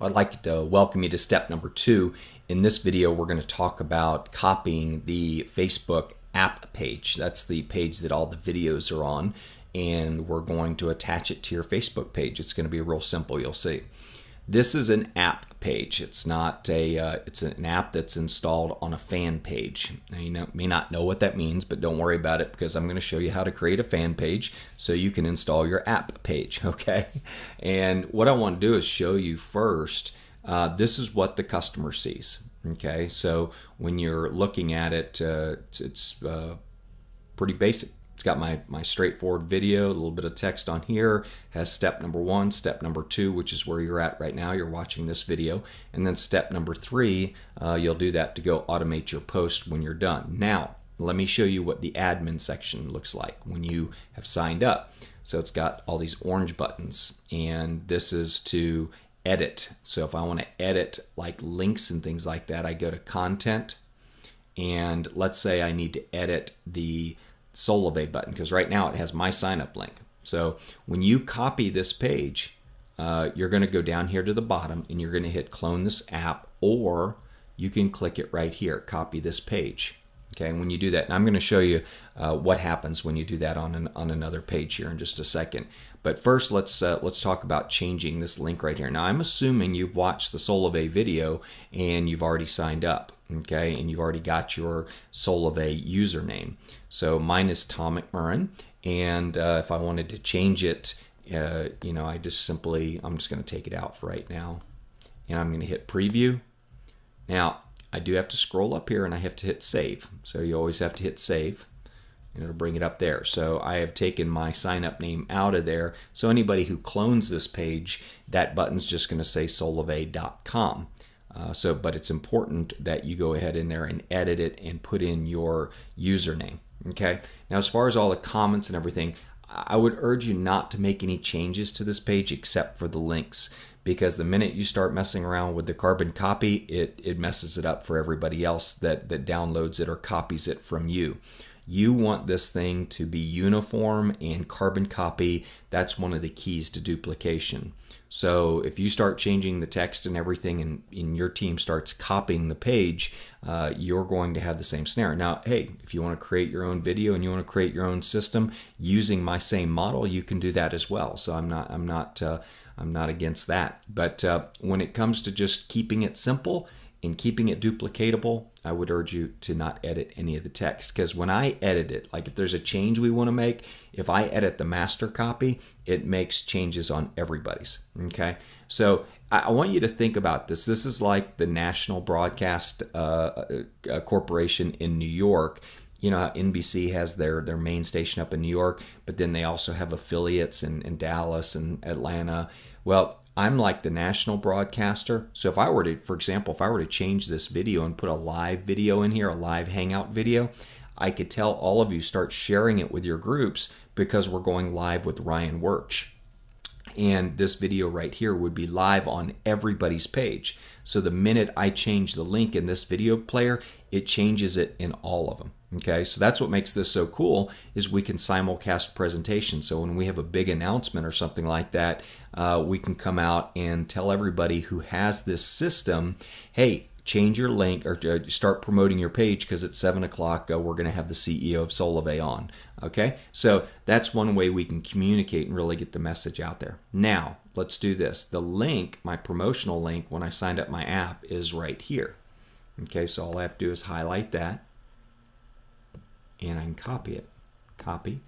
I'd like to welcome you to step number 2. In this video, we're going to talk about copying the Facebook app page. That's the page that all the videos are on, and we're going to attach it to your Facebook page. It's going to be real simple, you'll see. This is an app page. It's not it's an app that's installed on a fan page. Now, you may not know what that means, but don't worry about it because I'm going to show you how to create a fan page so you can install your app page, okay? And what I want to do is show you first, this is what the customer sees, okay? So when you're looking at it, it's pretty basic. It's got my straightforward video, a little bit of text on here, has step number 1, step number 2, which is where you're at right now. You're watching this video. And then step number 3, you'll do that to go automate your post when you're done. Now, let me show you what the admin section looks like when you have signed up. So it's got all these orange buttons, and this is to edit. So if I want to edit like links and things like that, I go to content, and let's say I need to edit the Solivay button, because right now it has my sign up link. So when you copy this page, you're going to go down here to the bottom and you're going to hit clone this app, or you can click it right here, copy this page. Okay, and when you do that, and I'm going to show you what happens when you do that on another page here in just a second. But first, let's talk about changing this link right here. Now, I'm assuming you've watched the Solivay video and you've already signed up, okay, and you've already got your Solivay username. So mine is Tom McMurran, and if I wanted to change it, you know, I'm just going to take it out for right now, and I'm going to hit preview. Now, I do have to scroll up here and I have to hit save. So you always have to hit save, and it'll bring it up there. So I have taken my sign up name out of there. So anybody who clones this page, that button's just going to say solivay.com. But it's important that you go ahead in there and edit it and put in your username. Okay. Now, as far as all the comments and everything, I would urge you not to make any changes to this page except for the links, because the minute you start messing around with the carbon copy, it messes it up for everybody else that downloads it or copies it from you. You want this thing to be uniform, and carbon copy, that's one of the keys to duplication. So if you start changing the text and everything, and your team starts copying the page, you're going to have the same scenario. Now, hey, if you want to create your own video and you want to create your own system using my same model, you can do that as well. So I'm not against that. But when it comes to just keeping it simple and keeping it duplicatable, I would urge you to not edit any of the text, because when I edit it, like if there's a change we want to make, if I edit the master copy, it makes changes on everybody's. Okay, so I want you to think about this. This is like the National Broadcast Corporation in New York. You know how NBC has their main station up in New York, but then they also have affiliates in Dallas and Atlanta. Well, I'm like the national broadcaster. So if I were to, for example, if I were to change this video and put a live video in here, a live hangout video, I could tell all of you start sharing it with your groups, because we're going live with Ryan Wirch. And this video right here would be live on everybody's page. So the minute I change the link in this video player, it changes it in all of them. Okay, so that's what makes this so cool, is we can simulcast presentations. So when we have a big announcement or something like that, we can come out and tell everybody who has this system, hey, change your link or start promoting your page, because at 7 o'clock we're going to have the CEO of Solivay on. Okay, so that's one way we can communicate and really get the message out there. Now, let's do this. The link, my promotional link, when I signed up my app, is right here. Okay, so all I have to do is highlight that, and I can copy it. Copy.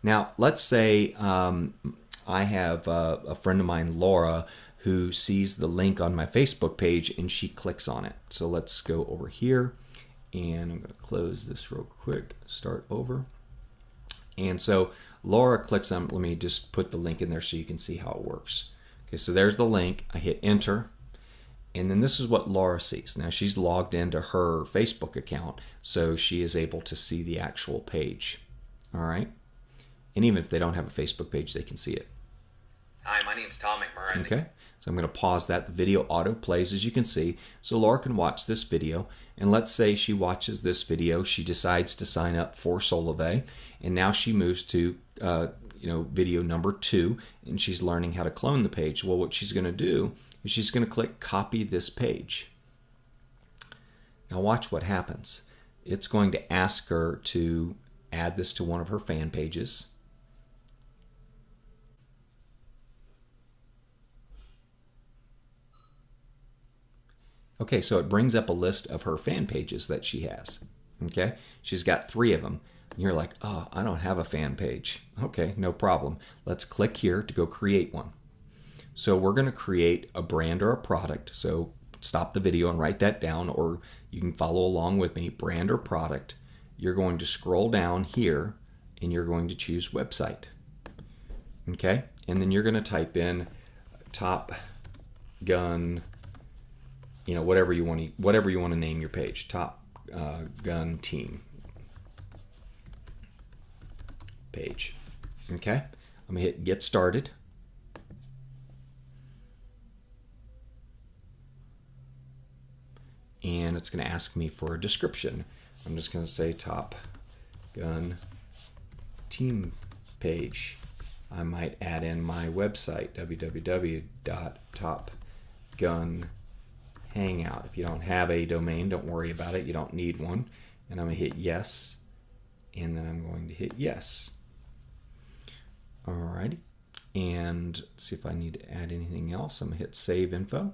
Now, let's say I have a friend of mine, Laura, who sees the link on my Facebook page and she clicks on it. So let's go over here, and I'm going to close this real quick, start over. And so Laura clicks on, let me just put the link in there so you can see how it works. Okay, so there's the link. I hit enter. And then this is what Laura sees. Now she's logged into her Facebook account, so she is able to see the actual page. All right. And even if they don't have a Facebook page, they can see it. Hi, my name's Tom McMurran. Okay. So I'm going to pause that. The video auto plays, as you can see. So Laura can watch this video. And let's say she watches this video. She decides to sign up for Solivay. And now she moves to video number 2, and she's learning how to clone the page. Well, what she's going to do is she's going to click copy this page. Now watch what happens. It's going to ask her to add this to one of her fan pages. Okay, so it brings up a list of her fan pages that she has. Okay, she's got 3 of them. And you're like, oh, I don't have a fan page. Okay, no problem. Let's click here to go create one. So we're going to create a brand or a product. So stop the video and write that down, or you can follow along with me. Brand or product. You're going to scroll down here and you're going to choose website. Okay, and then you're going to type in Top Gun, you know, whatever you want to name your page. Top Gun Team page. Okay, I'm gonna hit get started. And it's going to ask me for a description. I'm just going to say Top Gun Team page. I might add in my website, www.topgunhangout. If you don't have a domain, don't worry about it. You don't need one. And I'm going to hit yes. And then I'm going to hit yes. Alrighty. And let's see if I need to add anything else. I'm going to hit save info.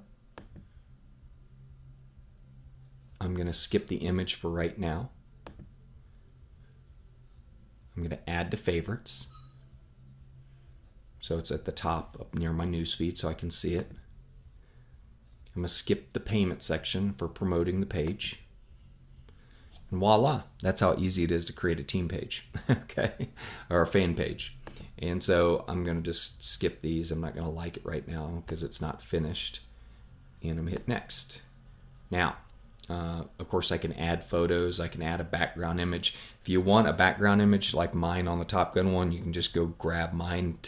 I'm going to skip the image for right now. I'm going to add to favorites. So it's at the top up near my newsfeed so I can see it. I'm going to skip the payment section for promoting the page. And voila, that's how easy it is to create a team page, okay, or a fan page. And so I'm going to just skip these. I'm not going to like it right now because it's not finished. And I'm going to hit next. Now, of course, I can add photos. I can add a background image. If you want a background image like mine on the Top Gun one, you can just go grab mine,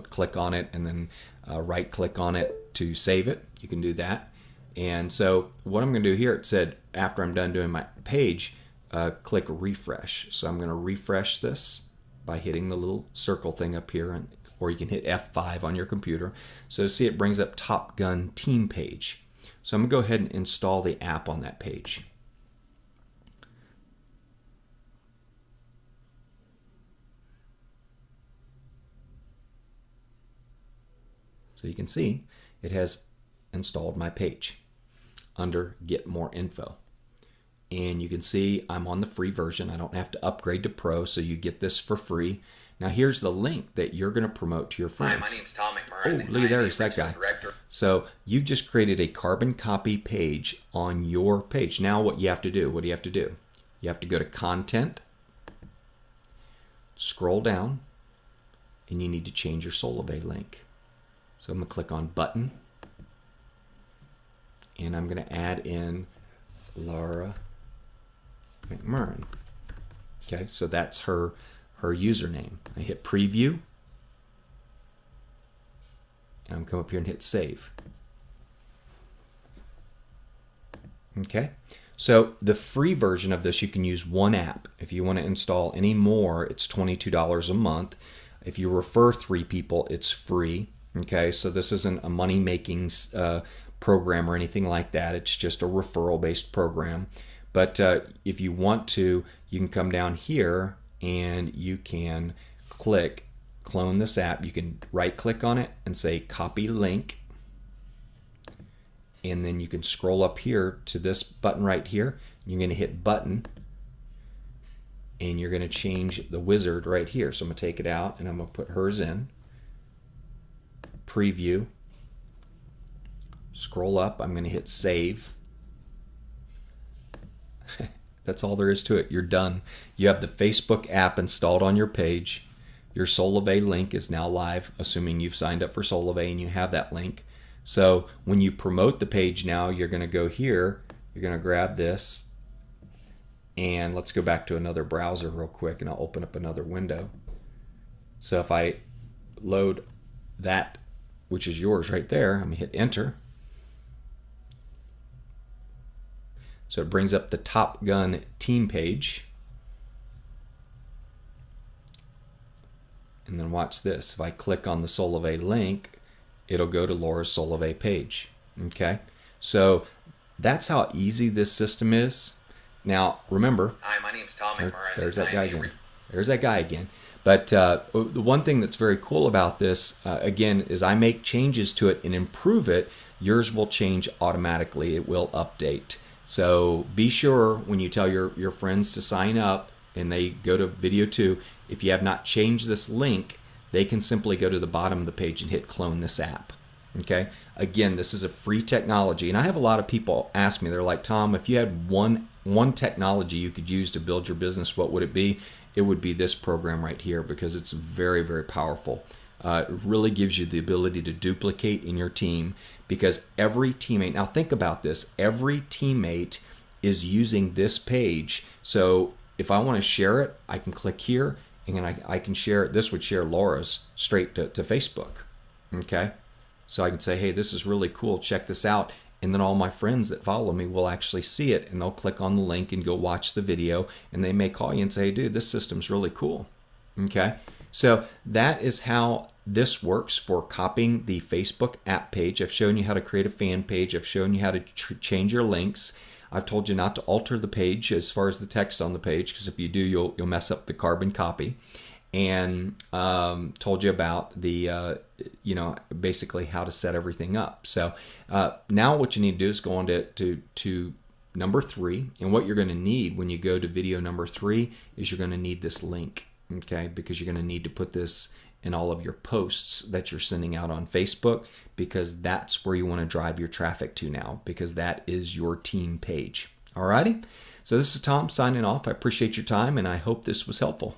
click on it, and then right click on it to save it. You can do that. And so what I'm going to do here, it said after I'm done doing my page, click refresh. So I'm going to refresh this by hitting the little circle thing up here, or you can hit F5 on your computer. So see, it brings up Top Gun Team page. So I'm going to go ahead and install the app on that page. So you can see it has installed my page under Get More Info. And you can see I'm on the free version. I don't have to upgrade to Pro, so you get this for free. Now here's the link that you're going to promote to your friends. Hi, my name's Tom McMurran. Oh, look, there's that guy. So you've just created a carbon copy page on your page. Now what you have to do, what do you have to do? You have to go to Content, scroll down, and you need to change your Solivay link. So I'm going to click on Button, and I'm going to add in Laura McMurran. Okay, so that's her username. I hit preview, and I'm come up here and hit save. Okay, so the free version of this, you can use one app. If you want to install any more, it's $22 a month. If you refer 3 people, it's free. Okay, so this isn't a money-making program or anything like that. It's just a referral-based program. But if you want to, you can come down here and you can click clone this app. You can right click on it and say copy link, and then you can scroll up here to this button right here. You're going to hit button, and you're going to change the wizard right here. So I'm going to take it out and I'm going to put hers in. Preview, scroll up, I'm going to hit save. That's all there is to it. You're done. You have the Facebook app installed on your page. Your Solivay link is now live, assuming you've signed up for Solivay and you have that link. So when you promote the page now, you're going to go here, you're going to grab this, and let's go back to another browser real quick, and I'll open up another window. So if I load that, which is yours right there, I'm going to hit enter. So it brings up the Top Gun team page. And then watch this. If I click on the Solivay link, it'll go to Laura's Solovay page. Okay, so that's how easy this system is. Now remember, Hi, my name's Tom McMurray. there's that guy again. There's that guy again. But the one thing that's very cool about this, again, is I make changes to it and improve it. Yours will change automatically. It will update. So be sure when you tell your friends to sign up and they go to video 2, if you have not changed this link, they can simply go to the bottom of the page and hit clone this app. Okay. Again, this is a free technology, and I have a lot of people ask me. They're like, Tom, if you had one technology you could use to build your business, what would it be? It would be this program right here, because it's very, very powerful. It really gives you the ability to duplicate in your team, because every teammate, now think about this, every teammate is using this page. So if I want to share it, I can click here and then I can share it. This would share Laura's straight to Facebook. Okay. So I can say, hey, this is really cool. Check this out. And then all my friends that follow me will actually see it, and they'll click on the link and go watch the video, and they may call you and say, hey, dude, this system's really cool. Okay. So that is how this works for copying the Facebook app page. I've shown you how to create a fan page. I've shown you how to change your links. I've told you not to alter the page as far as the text on the page, because if you do, you'll mess up the carbon copy. And told you about the, basically how to set everything up. So now what you need to do is go on to number 3. And what you're going to need when you go to video number 3 is you're going to need this link, okay? Because you're going to need to put this in all of your posts that you're sending out on Facebook, because that's where you want to drive your traffic to now, because that is your team page. All righty? So this is Tom signing off. I appreciate your time, and I hope this was helpful.